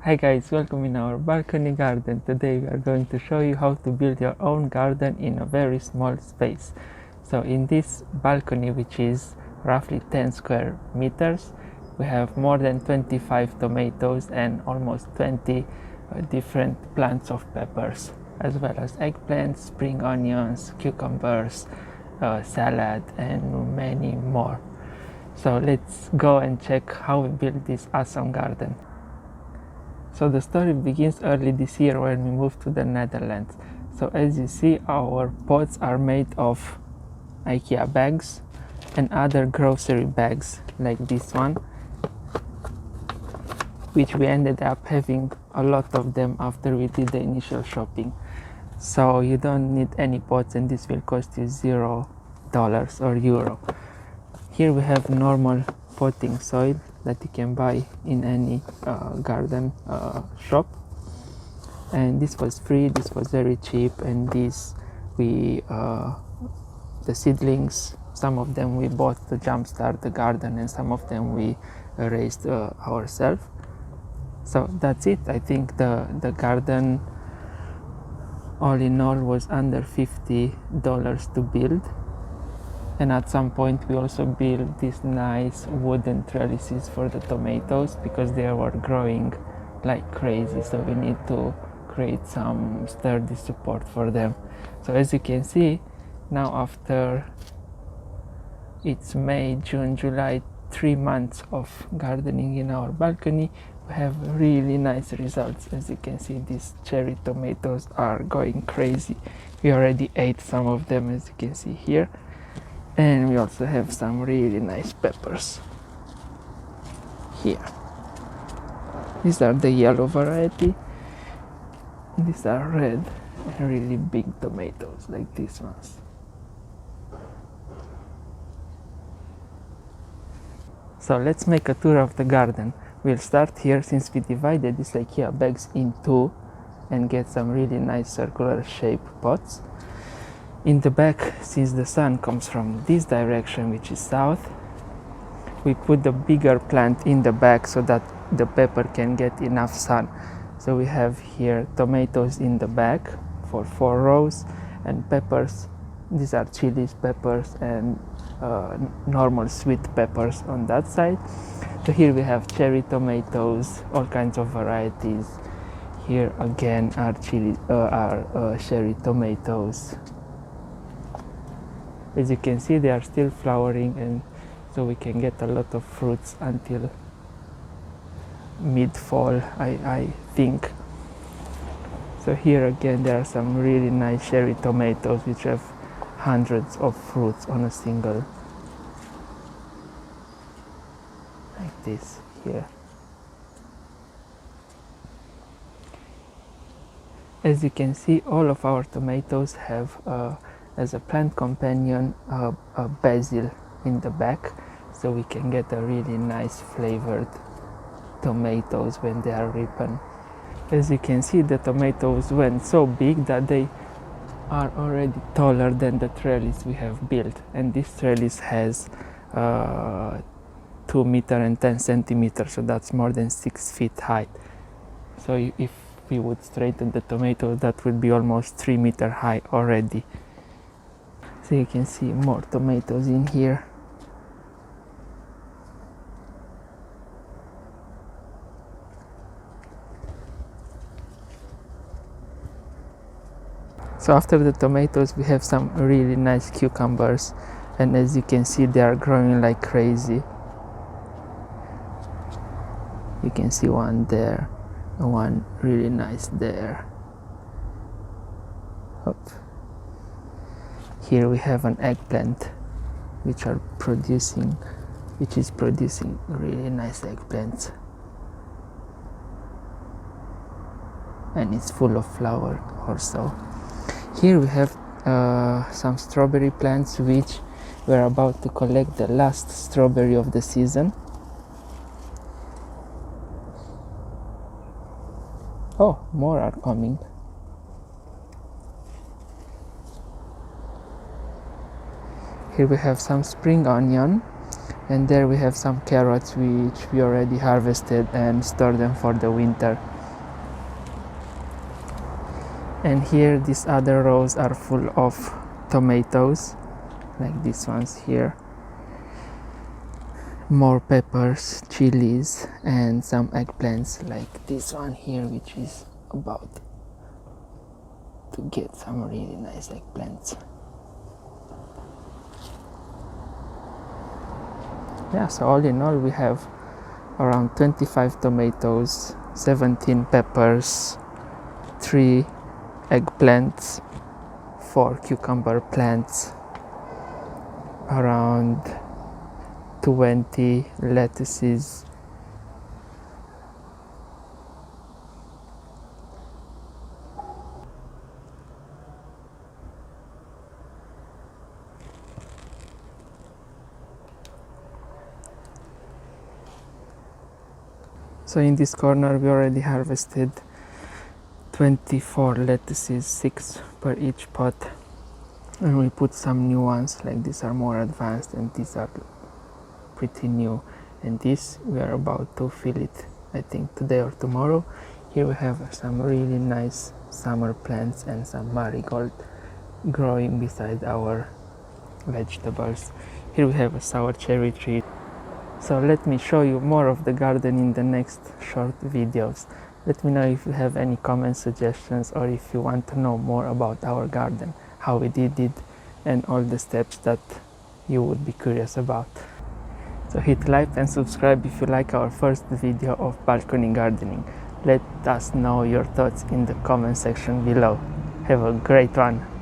Hi guys, welcome in our balcony garden. Today we are going to show you how to build your own garden in a very small space. So in this balcony, which is roughly 10 square meters, we have more than 25 tomatoes and almost 20 different plants of peppers, as well as eggplants, spring onions, cucumbers, salad, and many more. So let's go and check how we build this awesome garden. So the story begins early this year when we moved to the Netherlands. So as you see, our pots are made of IKEA bags and other grocery bags like this one, which we ended up having a lot of them after we did the initial shopping. So you don't need any pots, and this will cost you $0 or euro. Here we have normal potting soil that you can buy in any garden shop, and this was free, this was very cheap. And these the seedlings, some of them we bought to jumpstart the garden, and some of them we raised ourselves. So that's it. I think the garden all in all was under $50 to build. And at some point we also built these nice wooden trellises for the tomatoes because they were growing like crazy, so we need to create some sturdy support for them. So as you can see now, after it's May, June, July, 3 months of gardening in our balcony, we have really nice results. As you can see, these cherry tomatoes are going crazy. We already ate some of them, as you can see here. And we also have some really nice peppers here. These are the yellow variety. These are red and really big tomatoes like these ones. So let's make a tour of the garden. We'll start here, since we divided these IKEA bags in two and get some really nice circular shaped pots. In the back, since the sun comes from this direction, which is south, we put the bigger plant in the back so that the pepper can get enough sun. So we have here tomatoes in the back for 4 rows, and peppers. These are chilies, peppers, and normal sweet peppers on that side. So here we have cherry tomatoes, all kinds of varieties. Here again are cherry tomatoes. As you can see, they are still flowering, and so we can get a lot of fruits until mid-fall, I think. So here again there are some really nice cherry tomatoes which have hundreds of fruits on a single, like this here. As you can see, all of our tomatoes have as a plant companion a basil in the back, so we can get a really nice flavored tomatoes when they are ripened. As you can see, the tomatoes went so big that they are already taller than the trellis we have built, and this trellis has 2 meters and 10 centimeters, so that's more than 6 feet high. So if we would straighten the tomatoes, that would be almost 3 meters high already. So you can see more tomatoes in here. So after the tomatoes, we have some really nice cucumbers, and as you can see, they are growing like crazy. You can see one there, and one really nice there. Hop. Here we have an eggplant which is producing really nice eggplants, and it's full of flower also. Here we have some strawberry plants, which we're about to collect the last strawberry of the season. Oh, more are coming. Here we have some spring onion, And there we have some carrots which we already harvested and stored them for the winter. And here these other rows are full of tomatoes, like these ones here. More peppers, chilies, and some eggplants like this one here, which is about to get some really nice eggplants. Yeah, so all in all we have around 25 tomatoes, 17 peppers, 3 eggplants, 4 cucumber plants, around 20 lettuces, so in this corner we already harvested 24 lettuces, 6 per each pot, and we put some new ones, like these are more advanced and these are pretty new, and this we are about to fill it, I think today or tomorrow. Here we have some really nice summer plants and some marigold growing beside our vegetables. Here we have a sour cherry tree. So let me show you more of the garden in the next short videos. Let me know if you have any comments, suggestions, or if you want to know more about our garden, how we did it, and all the steps that you would be curious about. So hit like and subscribe if you like our first video of balcony gardening. Let us know your thoughts in the comment section below. Have a great one!